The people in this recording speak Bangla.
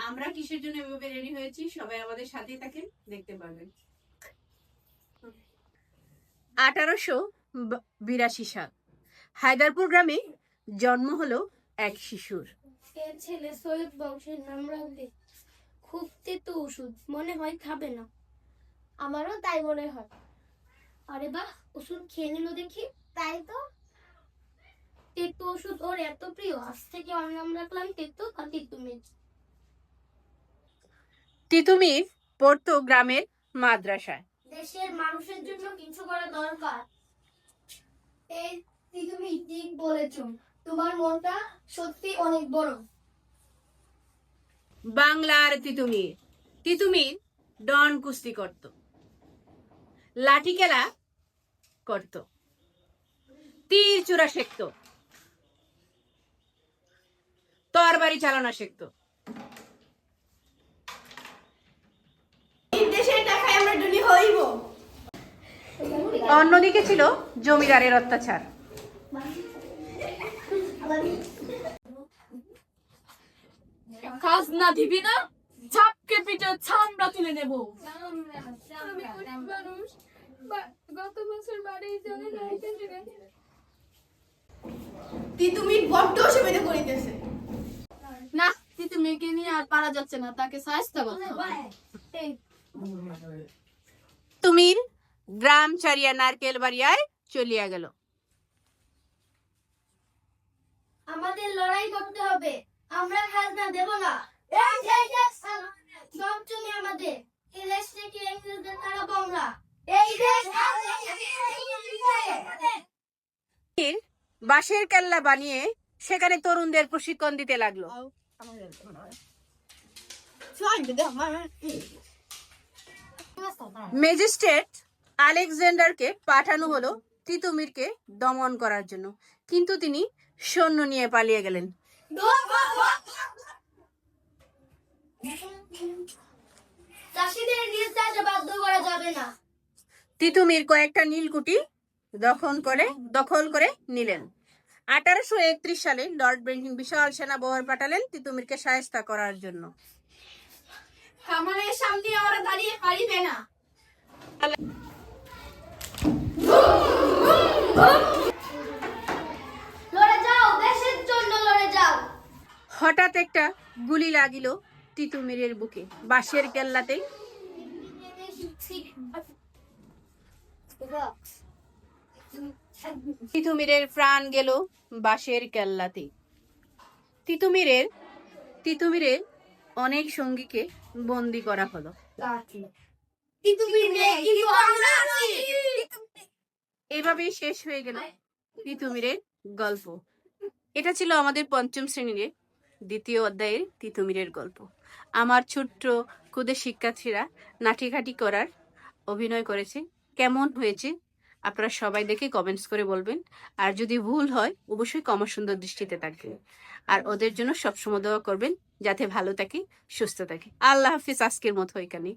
আমরা কিসের জন্য এভাবে রেডি হয়েছি সবাই আমাদের সাথেই থাকেন, দেখতে পারবেন। 1882 সাল হায়দারপুর গ্রামে জন্ম হলো এক শিশুর। এর ছেলে সৈয়দ বংশের নাম রাখবে। খুব তেতো ওষুধ, মনে হয় খাবে না। আমারও তাই মনে হয়। আরে বাহ, ওষুধ খেয়ে নিল দেখি। তাই তো, তেতো ওষুধ ওর এত প্রিয়, আজ থেকে ওর নাম রাখলাম তেতো বা তিতুমির। তিতুমির পড়তো গ্রামের মাদ্রাসায়। দেশের মানুষের জন্য কিছু করা দরকার। এই তুমি ঠিক বলেছো, তোমার মনটা সত্যি অনেক বড়। বাংলার তিতুমির। তিতুমির ডন কুস্তি করত, লাঠি খেলা করত, তীর চূড়া শিখত, তরবারি চালানো শিখত। দেশের টাকায় আমরা ধনী হইব। অন্যদিকে ছিল জমিদারের অত্যাচার। কাজ না দিবি না, ঝাপকে পিঠে ছামড়া তুলে নেব। গত বছর বাড়ি চলে তিতুমির বড্ড অসুবিধা করিতেছে। না, তিতুমিরকে নিয়ে আর পারা যাচ্ছে না, তাকে শায়েস্তা করতে হবে। তিতুমির গ্রাম ছাড়িয়া নারকেল বাড়িয়ায় চলিয়া গেল। আমাদের লড়াই করতে হবে, আমরা খাজনা দেব না। সব জমি আমাদের, এই দেশ থেকে ইংরেজদের তাড়াবো আমরা। এই দেশ বাঁশের কেল্লা বানিয়ে সেখানে তরুণদের প্রশিক্ষণ দিতে লাগলো। ম্যাজিস্ট্রেট আলেকজান্ডারকে পাঠানো হলো তিতুমিরকে দমন করার জন্য, কিন্তু তিনি সৈন্য নিয়ে পালিয়ে গেলেন। চাষীদের নিজ চাষে বাধ্য করা যাবে না। তিতুমির কয়েকটা নীলকুঠি দখল করে নিলেন। 1831 সালে লর্ড ব্রেকিং বিশাল সেনা বহর পাঠালেন তিতুমিরকে শায়েস্তা করার জন্য। আমাদের সামনে ওরা দাঁড়িয়ে পারিবে না। লড়ে যাও, দেশের জন্য লড়ে যাও। হঠাৎ একটা গুলি লাগিল তিতুমিরের বুকে, বাঁশের কেল্লাতে। তিতুমিরের প্রাণ গেল বাঁশের কেল্লাতে। তিতুমিরের অনেক সঙ্গীকে বন্দী করা হলো। এভাবেই শেষ হয়ে গেল তিতুমিরের গল্প। এটা ছিল আমাদের পঞ্চম শ্রেণীর দ্বিতীয় অধ্যায়ের তিতুমিরের গল্প। আমার ছোট্ট ক্ষুদে শিক্ষার্থীরা নাটিঘাটি করার অভিনয় করেছে। কেমন হয়েছে আপনারা সবাই দেখে কমেন্টস করে বলবেন, আর যদি ভুল হয় অবশ্যই ক্ষমা সুন্দর দৃষ্টিতে থাকবেন। আর ওদের জন্য সবসময় দোয়া করবেন যাতে ভালো থাকে, সুস্থ থাকে। আল্লাহ হাফিজ। আজকের মতো এখানে।